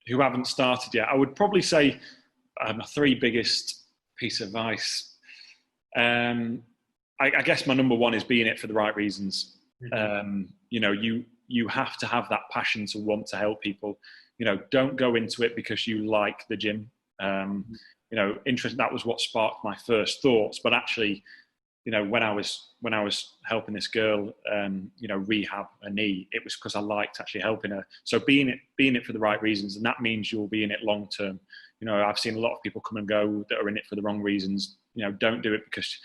who haven't started yet, I would probably say my three biggest piece of advice. I guess my number one is be in it for the right reasons. You know, you have to have that passion to want to help people. You know, don't go into it because you like the gym. You know, that was what sparked my first thoughts. But actually, you know, when I was helping this girl, you know, rehab a knee, it was because I liked actually helping her. So be in it for the right reasons, and that means you'll be in it long term. You know, I've seen a lot of people come and go that are in it for the wrong reasons. You know, don't do it because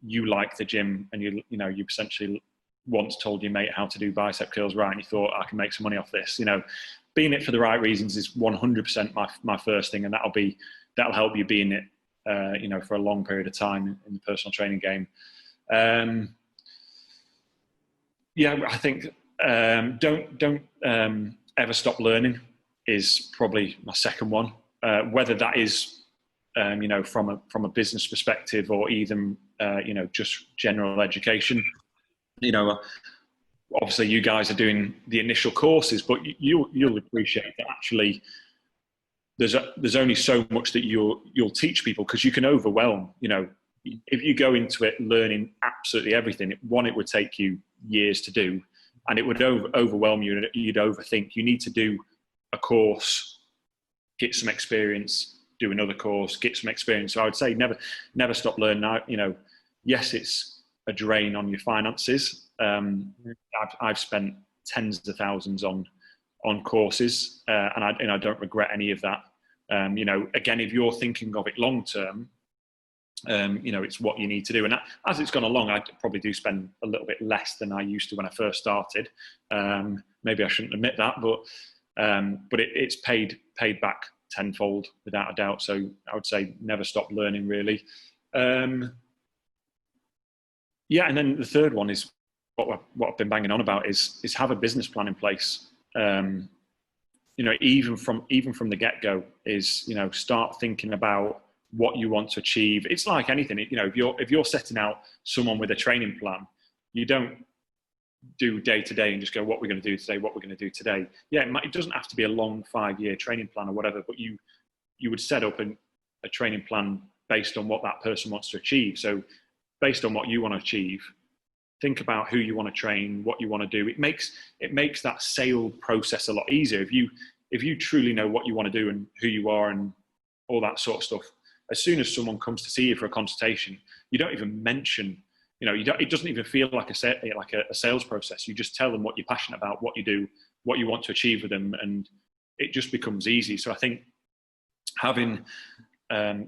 you like the gym and you essentially once told your mate how to do bicep curls right and you thought I can make some money off this. You know, being it for the right reasons is 100% my first thing, and that'll help you be in it, you know, for a long period of time in the personal training game. Yeah, I think don't ever stop learning is probably my second one. Whether that is you know, from a business perspective or even you know, just general education. You know, obviously you guys are doing the initial courses, but you'll appreciate that actually there's only so much that you'll teach people, because you can overwhelm. You know, if you go into it learning absolutely everything, it would take you years to do, and it would overwhelm you, and you'd overthink. You need to do a course, get some experience, do another course, get some experience. So I would say never stop learning. You know, yes, it's a drain on your finances. I've spent tens of thousands on courses, and I don't regret any of that. You know, again, if you're thinking of it long term, you know, it's what you need to do. And as it's gone along, I probably do spend a little bit less than I used to when I first started. Maybe I shouldn't admit that, but it's paid back tenfold without a doubt. So I would say never stop learning, really. Yeah, and then the third one is what I've been banging on about is have a business plan in place. You know, even from the get-go, is, you know, start thinking about what you want to achieve. It's like anything, you know, if you're setting out someone with a training plan, you don't do day to day and just go, what we're going to do today, what we're going to do today. Yeah, it doesn't have to be a long 5-year training plan or whatever, but you would set up a training plan based on what that person wants to achieve. So based on what you want to achieve, think about who you want to train, what you want to do. It makes that sale process a lot easier. If you truly know what you want to do and who you are and all that sort of stuff, as soon as someone comes to see you for a consultation, you don't even mention, you know, it doesn't even feel like a sales process. You just tell them what you're passionate about, what you do, what you want to achieve with them, and it just becomes easy. So I think having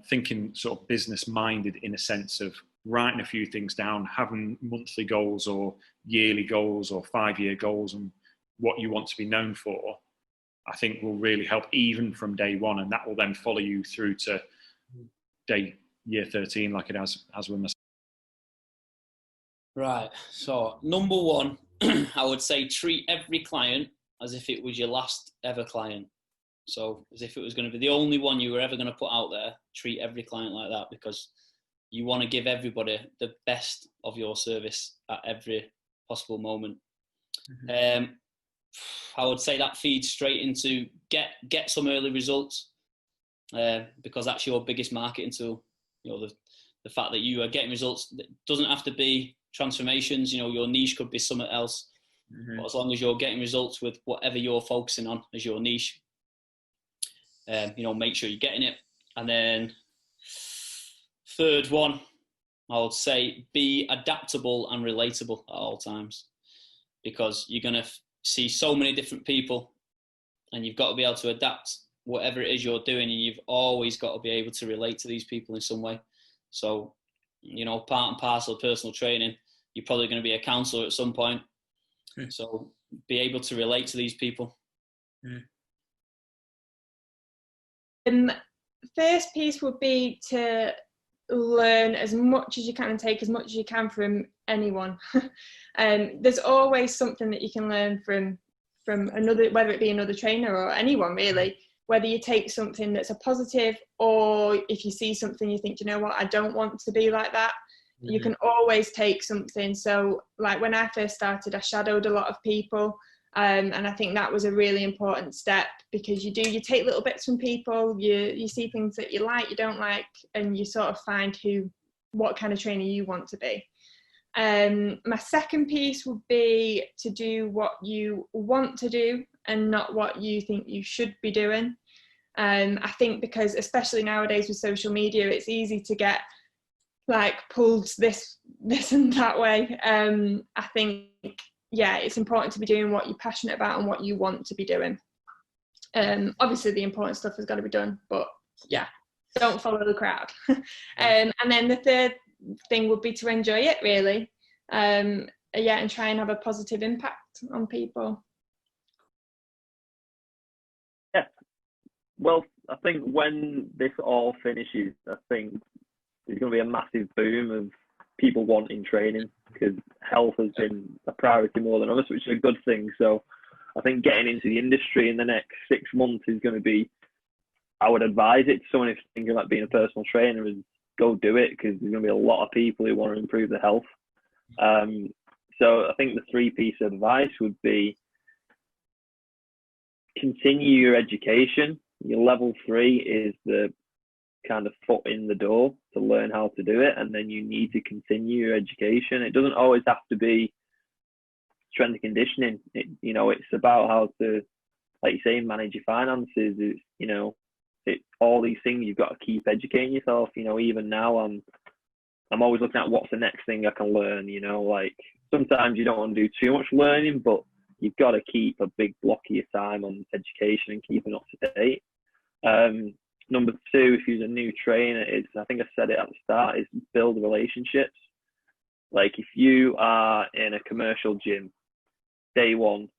thinking sort of business minded in a sense of writing a few things down, having monthly goals or yearly goals or 5-year goals and what you want to be known for, I think will really help even from day one, and that will then follow you through to year 13 like it has with myself. Right, so number one, I would say treat every client as if it was your last ever client. So as if it was going to be the only one you were ever going to put out there. Treat every client like that, because you want to give everybody the best of your service at every possible moment. Mm-hmm. I would say that feeds straight into get some early results, because that's your biggest marketing tool. You know, the fact that you are getting results, that doesn't have to be transformations. You know, your niche could be something else. Mm-hmm. But as long as you're getting results with whatever you're focusing on as your niche, you know, make sure you're getting it. And then third one, I would say be adaptable and relatable at all times, because you're going to see so many different people and you've got to be able to adapt whatever it is you're doing, and you've always got to be able to relate to these people in some way. So, you know, part and parcel of personal training, you're probably going to be a counsellor at some point. So be able to relate to these people. First piece would be to learn as much as you can and take as much as you can from anyone. There's always something that you can learn from another, whether it be another trainer or anyone really. Whether you take something that's a positive, or if you see something you think, you know what, I don't want to be like that. Mm-hmm. You can always take something. So like when I first started, I shadowed a lot of people, And I think that was a really important step, because you take little bits from people, you see things that you like, you don't like, and you sort of find what kind of trainer you want to be. My second piece would be to do what you want to do and not what you think you should be doing. I think because especially nowadays with social media, it's easy to get like pulled this and that way. I think, yeah, it's important to be doing what you're passionate about and what you want to be doing. Obviously the important stuff has got to be done, but yeah, don't follow the crowd. And then the third thing would be to enjoy it, really. And try and have a positive impact on people. Yeah. Well, I think when this all finishes, I think there's going to be a massive boom of people wanting training, because health has been a priority more than others, which is a good thing. So I think getting into the industry in the next 6 months is going to be, I would advise it to someone who's thinking about being a personal trainer, is go do it, because there's going to be a lot of people who want to improve their health. So I think the 3 pieces of advice would be continue your education. Your level 3 is the kind of foot in the door to learn how to do it, and then you need to continue your education. It doesn't always have to be strength and conditioning. It's about how to, like you say, manage your finances. It's all these things you've got to keep educating yourself. Even now I'm always looking at what's the next thing I can learn. Like sometimes you don't want to do too much learning, but you've got to keep a big block of your time on education and keeping up to date. Number 2, if you're a new trainer, is, I think I said it at the start, is build relationships. Like if you are in a commercial gym, day one,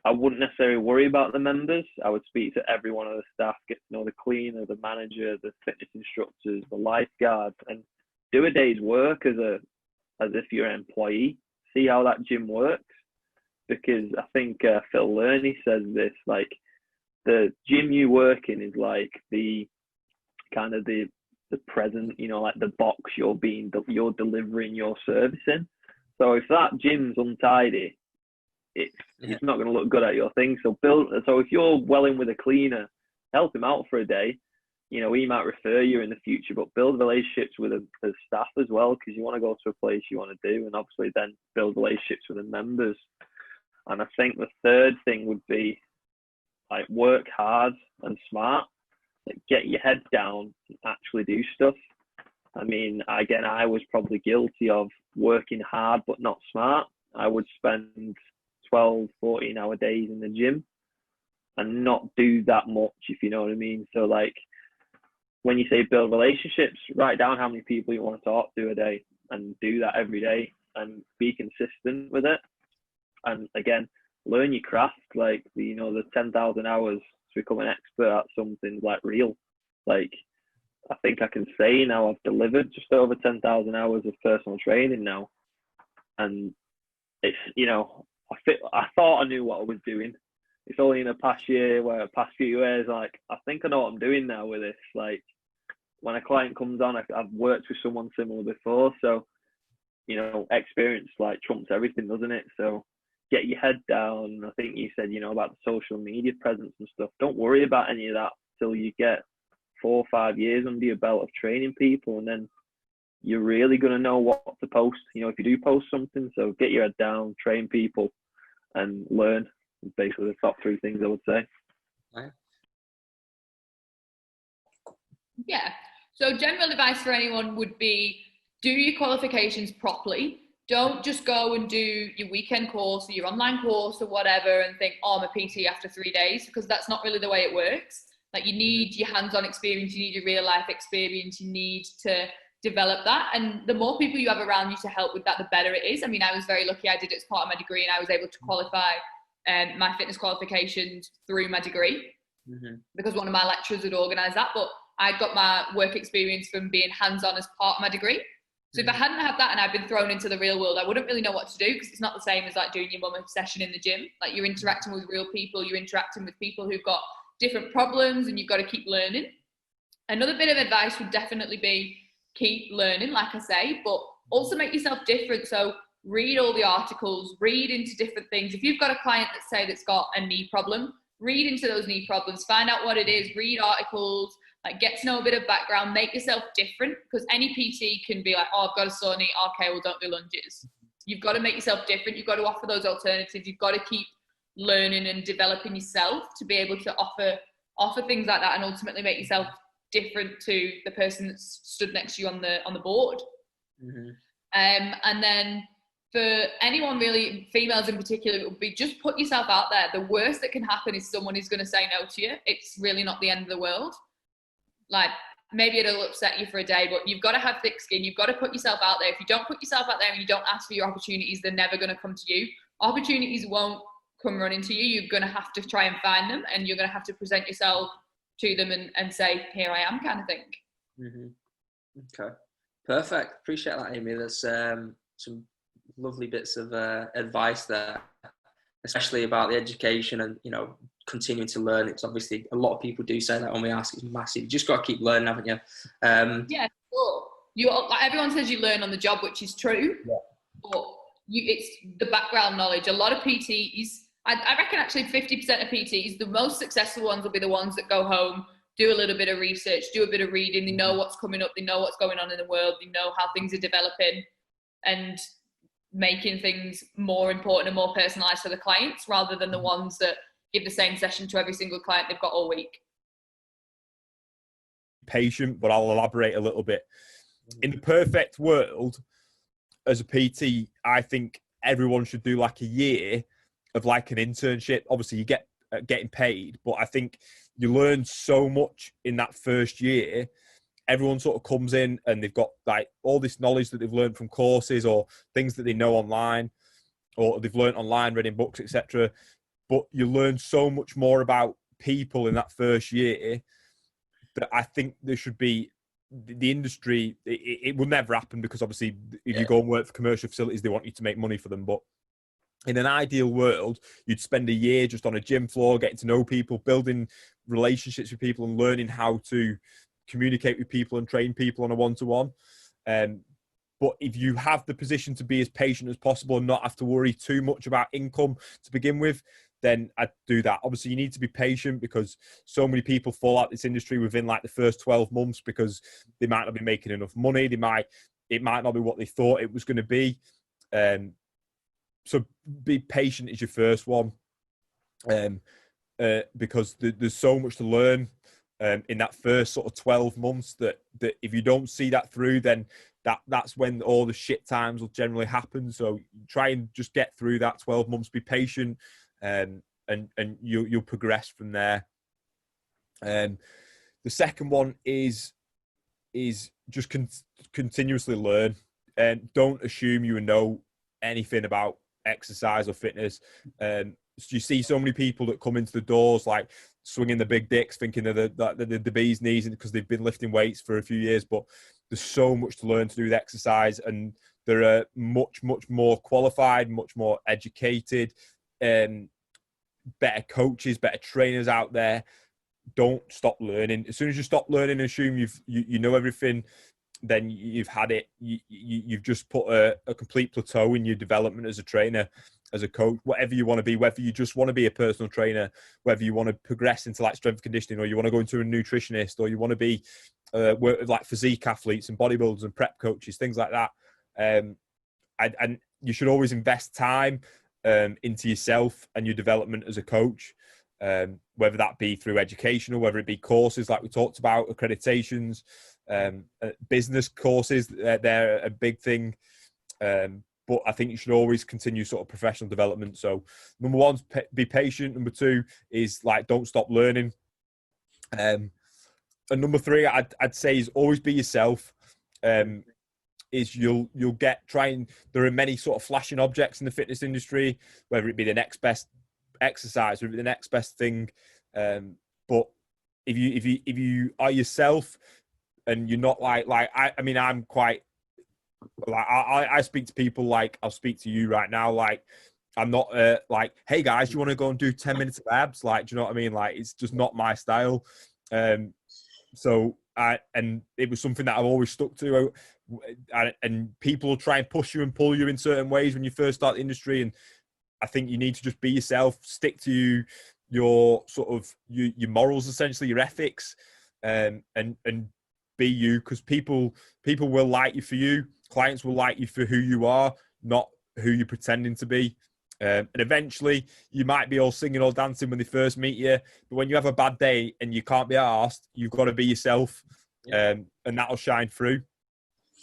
I wouldn't necessarily worry about the members. I would speak to every one of the staff, get to know the cleaner, the manager, the fitness instructors, the lifeguards, and do a day's work as if you're an employee. See how that gym works, because I think Phil Lerney says this, like the gym you work in is like the kind of the present, like the box you're delivering your service in. So if that gym's untidy, it's not going to look good at your thing. So if you're well in with a cleaner, help him out for a day. He might refer you in the future, but build relationships with the staff as well, because you want to go to a place you want to do, and obviously then build relationships with the members. And I think the third thing would be like work hard and smart. Like, get your head down and actually do stuff. I mean, again, I was probably guilty of working hard but not smart. I would spend 12, 14-hour days in the gym and not do that much, if you know what I mean. So like when you say build relationships, write down how many people you want to talk to a day and do that every day and be consistent with it. And again, learn your craft, like the 10,000 hours to become an expert at something like real. Like I think I can say now I've delivered just over 10,000 hours of personal training now. And it's, I thought I knew what I was doing. It's only in the past few years, like, I think I know what I'm doing now with this. Like when a client comes on, I've worked with someone similar before. So, experience like trumps everything, doesn't it? So get your head down. I think you said, about the social media presence and stuff. Don't worry about any of that till you get 4 or 5 years under your belt of training people, and then you're really going to know what to post, if you do post something. So get your head down, train people, and learn. Basically the top 3 things I would say. Right. Yeah. So general advice for anyone would be do your qualifications properly. Don't just go and do your weekend course or your online course or whatever and think, oh, I'm a PT after 3 days, because that's not really the way it works. Like you need your hands-on experience, you need your real life experience, you need to develop that. And the more people you have around you to help with that, the better it is. I mean, I was very lucky. I did it as part of my degree and I was able to qualify my fitness qualifications through my degree because one of my lecturers had organised that. But I got my work experience from being hands-on as part of my degree. So if I hadn't had that and I'd been thrown into the real world, I wouldn't really know what to do, because it's not the same as like doing your mum session in the gym. Like you're interacting with real people, you're interacting with people who've got different problems, and you've got to keep learning. Another bit of advice would definitely be keep learning, like I say, but also make yourself different. So read all the articles, read into different things. If you've got a client that's got a knee problem, read into those knee problems, find out what it is, read articles, like get to know a bit of background, make yourself different, because any PT can be like, oh, I've got a sore knee, okay, well, don't do lunges. You've got to make yourself different. You've got to offer those alternatives. You've got to keep learning and developing yourself to be able to offer things like that and ultimately make yourself different to the person that's stood next to you on the board. Mm-hmm. And then for anyone really, females in particular, it would be just put yourself out there. The worst that can happen is someone is going to say no to you. It's really not the end of the world. Like, maybe it'll upset you for a day, but you've got to have thick skin. You've got to put yourself out there. If you don't put yourself out there and you don't ask for your opportunities, they're never going to come to you. Opportunities won't come running to you. You're going to have to try and find them, and you're going to have to present yourself to them and say, here I am, kind of thing. Mm-hmm. Okay, perfect. Appreciate that, Amy. There's some lovely bits of advice there, especially about the education and, you know, continuing to learn. It's obviously, a lot of people do say that when we ask, it's massive. You just got to keep learning, haven't you? Yeah, sure. Like, everyone says you learn on the job, which is true. Yeah. But it's the background knowledge. A lot of PTs, I reckon actually 50% of PTs, the most successful ones will be the ones that go home, do a little bit of research, do a bit of reading. They know what's coming up. They know what's going on in the world. They know how things are developing and making things more important and more personalized for the clients, rather than the ones that give the same session to every single client they've got all week. Patient, but I'll elaborate a little bit. In the perfect world, as a PT, I think everyone should do like a year of like an internship. Obviously, you get getting paid, but I think you learn so much in that first year. Everyone sort of comes in and they've got like all this knowledge that they've learned from courses or things that they know online or they've learned online, reading books, etc. But you learn so much more about people in that first year that I think there should be the industry. It will never happen because obviously if you go and work for commercial facilities, they want you to make money for them. But in an ideal world, you'd spend a year just on a gym floor, getting to know people, building relationships with people and learning how to communicate with people and train people on a one-to-one. But if you have the position to be as patient as possible and not have to worry too much about income to begin with, then I'd do that. Obviously, you need to be patient because so many people fall out this industry within like the first 12 months because they might not be making enough money. It might not be what they thought it was going to be. So be patient is your first one, because there's so much to learn in that first sort of 12 months that if you don't see that through, then that's when all the shit times will generally happen. So try and just get through that 12 months, be patient, and you'll progress from there. The second one is just continuously learn, and don't assume you know anything about exercise or fitness. So you see so many people that come into the doors like swinging the big dicks, thinking they're the bee's knees because they've been lifting weights for a few years. But there's so much to learn to do with exercise, and there are much more qualified, much more educated, better coaches, better trainers out there. Don't stop learning. As soon as you stop learning and assume you know everything, then you've had it. You've just put a complete plateau in your development as a trainer, as a coach, whatever you want to be, whether you just want to be a personal trainer, whether you want to progress into like strength conditioning, or you want to go into a nutritionist, or you want to be work with like physique athletes and bodybuilders and prep coaches, things like that. And you should always invest time into yourself and your development as a coach, whether that be through education or whether it be courses like we talked about, accreditations, business courses. They're a big thing. But I think you should always continue sort of professional development. So number one, be patient. Number two is like, don't stop learning. And number three, I'd say is always be yourself. Is you'll there are many sort of flashing objects in the fitness industry, whether it be the next best exercise, whether it be the next best thing. But if you are yourself and you're not like I mean, I'm quite like, I speak to people like I'll speak to you right now. Like, I'm not like, hey guys, do you want to go and do 10 minutes of abs? Like, do you know what I mean? Like, it's just not my style. So and it was something that I've always stuck to. and people will try and push you and pull you in certain ways when you first start the industry. And I think you need to just be yourself, stick to your sort of your morals, essentially your ethics, and be you, because people will like you for you. Clients will like you for who you are, not who you're pretending to be. And eventually you might be all singing or dancing when they first meet you, but when you have a bad day and you can't be asked, you've got to be yourself, and that'll shine through.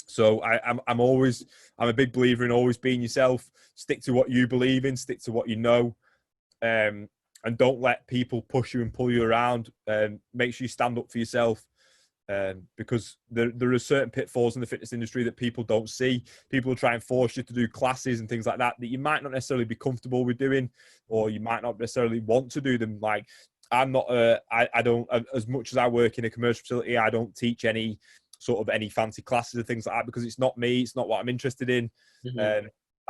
So I'm a big believer in always being yourself. Stick to what you believe in, stick to what you know, and don't let people push you and pull you around. Make sure you stand up for yourself. Because there are certain pitfalls in the fitness industry that people don't see. People will try and force you to do classes and things like that you might not necessarily be comfortable with doing, or you might not necessarily want to do them. Like, I'm not, I don't, as much as I work in a commercial facility, I don't teach any fancy classes and things like that, because it's not me, it's not what I'm interested in.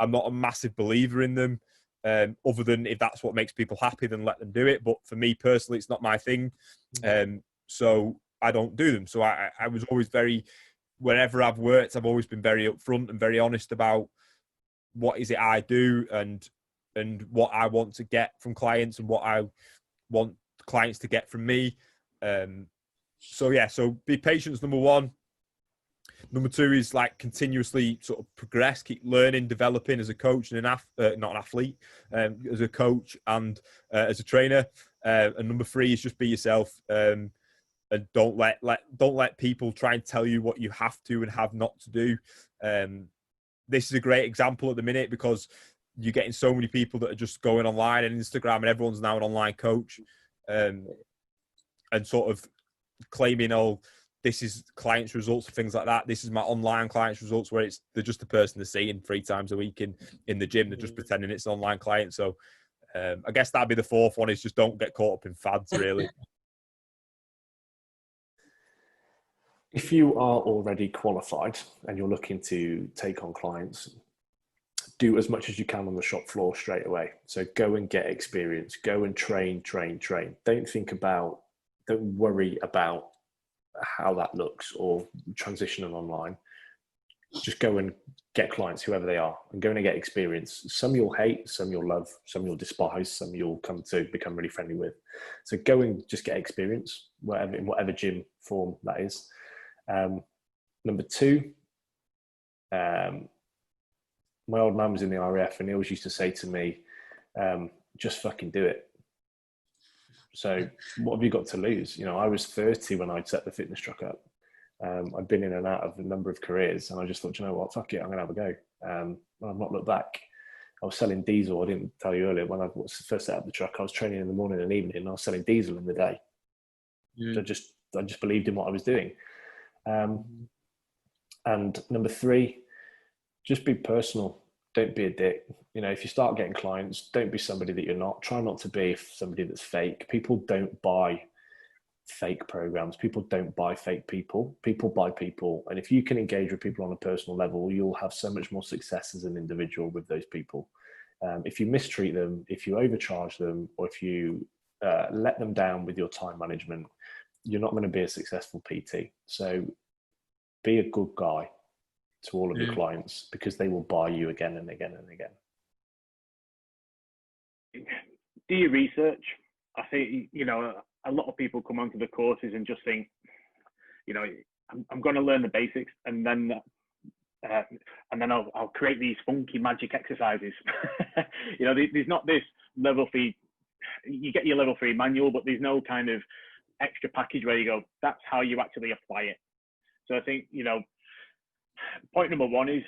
I'm not a massive believer in them, other than if that's what makes people happy, then let them do it. But for me personally, it's not my thing. So I don't do them. So I was always wherever I've worked, I've always been very upfront and very honest about what is it I do and what I want to get from clients and what I want clients to get from me. So be patient is number one. Number two is like continuously sort of progress, keep learning, developing as a coach and not an athlete, as a coach and as a trainer. And number three is just be yourself. And don't let people try and tell you what you have to and have not to do. This is a great example at the minute, because you're getting so many people that are just going online and Instagram, and everyone's now an online coach, and sort of claiming, oh, this is clients' results, things like that. This is my online clients' results, where they're just the person they're seeing 3 times a week in the gym. They're just pretending it's an online client. So I guess that'd be the fourth one, is just don't get caught up in fads, really. If you are already qualified and you're looking to take on clients, do as much as you can on the shop floor straight away. So go and get experience, go and train. Don't worry about how that looks or transitioning online. Just go and get clients, whoever they are, and go and get experience. Some you'll hate, some you'll love, some you'll despise, some you'll come to become really friendly with. So go and just get experience, in whatever gym form that is. Number two, my old man was in the RAF, and he always used to say to me, just fucking do it. So what have you got to lose? I was 30 when I set the fitness truck up. I'd been in and out of a number of careers, and I just thought, you know what, fuck it, I'm going to have a go. And I've not looked back. I was selling diesel. I didn't tell you earlier, when I first set up the truck, I was training in the morning and evening, and I was selling diesel in the day. So I just believed in what I was doing. And number three, just be personal. Don't be a dick. If you start getting clients, don't be somebody that you're not. Try not to be somebody that's fake. People don't buy fake programs. People don't buy fake people. People buy people. And if you can engage with people on a personal level, you'll have so much more success as an individual with those people. If you mistreat them, if you overcharge them, or if you let them down with your time management, you're not going to be a successful PT. So be a good guy to all of your clients, because they will buy you again and again and again. Do your research. I think, a lot of people come onto the courses and just think, I'm going to learn the basics, and then I'll create these funky magic exercises. There's not this level 3. You get your level 3 manual, but there's no kind of extra package where you go, that's how you actually apply it. So I think, point number one is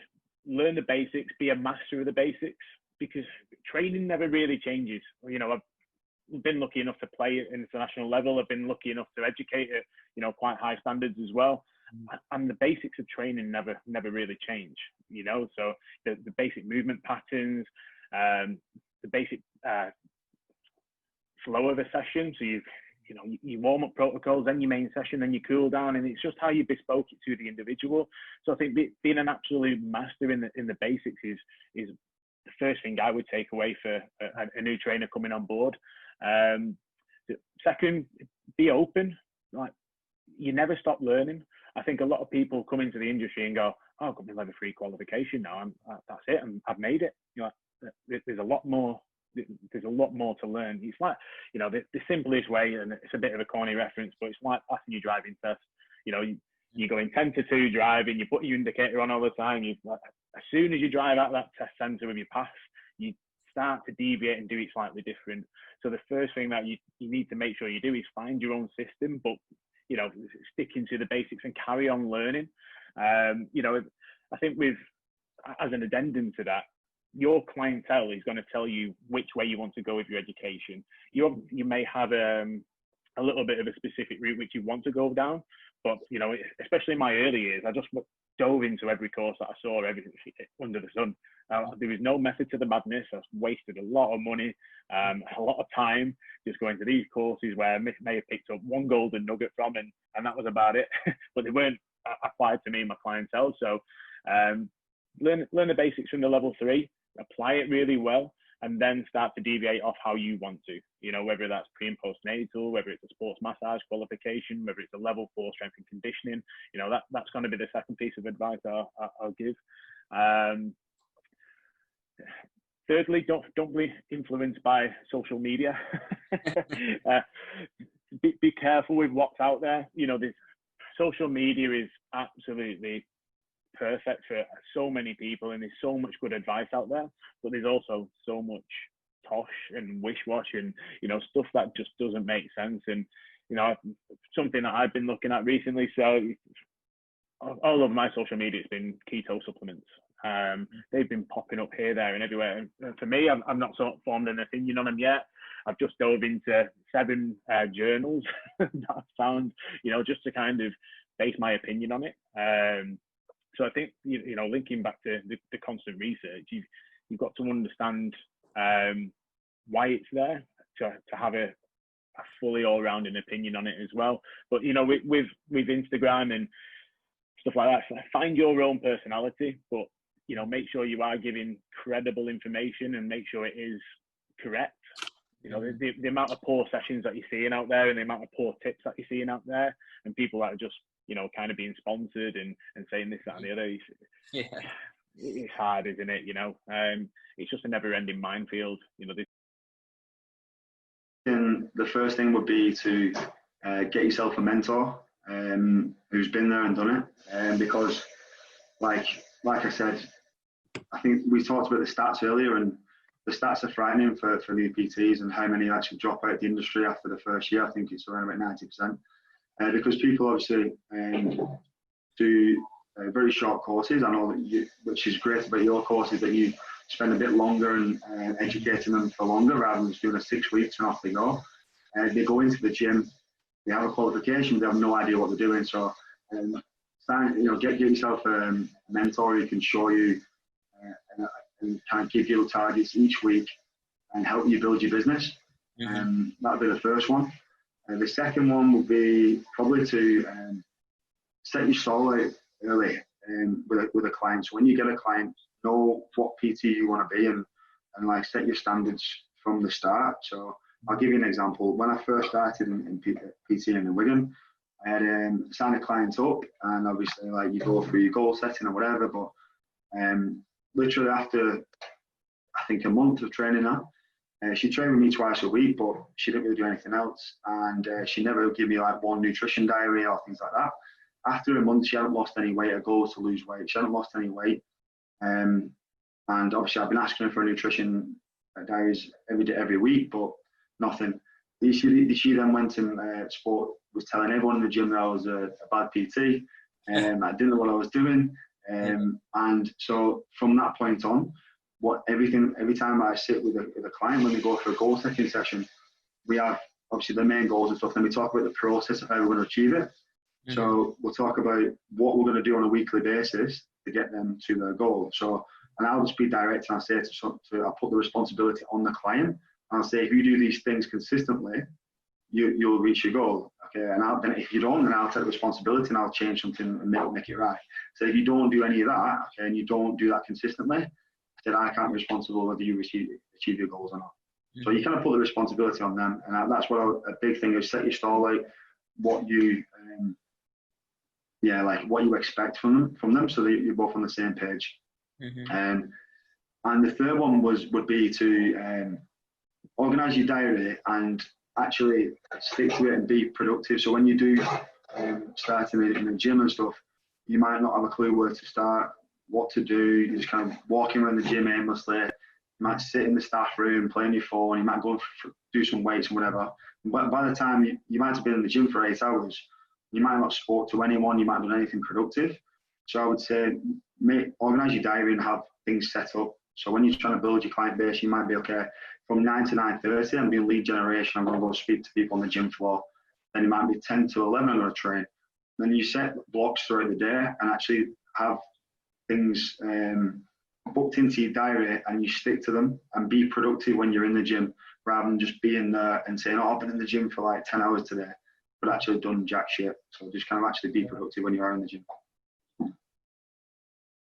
learn the basics, be a master of the basics, because training never really changes. I've been lucky enough to play at international level. I've been lucky enough to educate at, quite high standards as well. And the basics of training never really change, so the basic movement patterns, the basic flow of a session. So you warm up protocols, then your main session, then you cool down, and it's just how you bespoke it to the individual. So I think being an absolute master in the basics is the first thing I would take away for a new trainer coming on board. Second, be open. Like, you never stop learning. I think a lot of people come into the industry and go, oh, I've got my level 3 qualification now. That's it. I've made it. You know, there's a lot more. There's a lot more to learn. It's like, you know, the simplest way, and it's a bit of a corny reference, but it's like passing your driving test. You know, you're going 10 to 2 driving, you put your indicator on all the time. As soon as you drive out that test centre with your pass, you start to deviate and do it slightly different. So the first thing that you need to make sure you do is find your own system, but, you know, sticking to the basics and carry on learning. You know, I think as an addendum to that, your clientele is going to tell you which way you want to go with your education. You may have a little bit of a specific route which you want to go down, but, you know, especially in my early years, I just dove into every course that I saw, everything under the sun. There was no method to the madness. I wasted a lot of money, a lot of time just going to these courses where I may have picked up one golden nugget from, and that was about it. But they weren't applied to me and my clientele. So learn the basics from the level 3, apply it really well, and then start to deviate off how you want to, you know, whether that's pre and postnatal, whether it's a sports massage qualification, whether it's a level 4 strength and conditioning. You know, that's going to be the second piece of advice I'll give. Thirdly, don't be influenced by social media. Be careful with what's out there. You know, social media is absolutely perfect for so many people, and there's so much good advice out there, but there's also so much tosh and wish-wash and, you know, stuff that just doesn't make sense. And, you know, something that I've been looking at recently, so all over my social media, it's been keto supplements. They've been popping up here, there, and everywhere. And for me, I've not sort of formed an opinion on them yet. I've just dove into 7 journals that I've found, you know, just to kind of base my opinion on it. So I think, you know, linking back to the constant research, you've got to understand why it's there to have a fully all-rounded opinion on it as well. But, you know, with Instagram and stuff like that, find your own personality, but, you know, make sure you are giving credible information and make sure it is correct. You know, the amount of poor sessions that you're seeing out there and the amount of poor tips that you're seeing out there, and people that are just, you know, kind of being sponsored and saying this, that, and the other. It's hard, isn't it? You know, it's just a never-ending minefield. You know, and the first thing would be to get yourself a mentor who's been there and done it, because, like I said, I think we talked about the stats earlier, and the stats are frightening for new PTs and how many actually drop out the industry after the first year. I think it's around about 90%. Because people obviously do very short courses. I know that which is great about your courses, that you spend a bit longer and educating them for longer rather than just doing a 6 weeks and off they go. They go into the gym, they have a qualification, they have no idea what they're doing. So, you know, get yourself a mentor who can show you and kind of give you targets each week and help you build your business. That'll be the first one. The second one would be probably to set your stall out early with a client. So when you get a client, know what PT you want to be and like set your standards from the start. So I'll give you an example. When I first started in PT in Wigan, I had signed a client up, and obviously like you go through your goal setting or whatever, but literally after I think a month of training her, she trained with me twice a week, but she didn't really do anything else. And she never would give me like one nutrition diary or things like that. After a month, she hadn't lost any weight. Her goal was to lose weight. She hadn't lost any weight. And obviously I've been asking her for nutrition diaries every week, but nothing. She then went and was telling everyone in the gym that I was a bad PT. I didn't know what I was doing. And so from that point on, every time I sit with a client, when we go for a goal setting session, we have obviously the main goals and stuff, then we talk about the process of how we're going to achieve it. So we'll talk about what we're going to do on a weekly basis to get them to their goal. So, and I'll just be direct, and I'll say I'll put the responsibility on the client, and I'll say, if you do these things consistently, you'll reach your goal. Okay, and then if you don't, then I'll take the responsibility and I'll change something and make it right. So if you don't do any of that, okay, and you don't do that consistently, then I can't be responsible whether you achieve your goals or not. So you kind of put the responsibility on them, and that's what a big thing is: set your stall out, what you yeah, like what you expect from them, so that you're both on the same page. And the third one would be to organize your diary and actually stick to it and be productive. So when you do start in the gym and stuff, you might not have a clue where to start, what to do. You're just kind of walking around the gym aimlessly. You might sit in the staff room, play on your phone. You might go do some weights and whatever. But by the time you might have been in the gym for 8 hours, you might not spoke to anyone. You might not done anything productive. So I would say, organize your diary and have things set up. So when you're trying to build your client base, you might be, okay, from 9 to 9:30, I'm doing lead generation. I'm going to go speak to people on the gym floor. Then it might be 10 to 11, I'm going to train. Then you set blocks throughout the day and actually have things booked into your diary, and you stick to them and be productive when you're in the gym, rather than just being there and saying, oh, I've been in the gym for like 10 hours today, but actually done jack shit. So just kind of actually be productive when you are in the gym.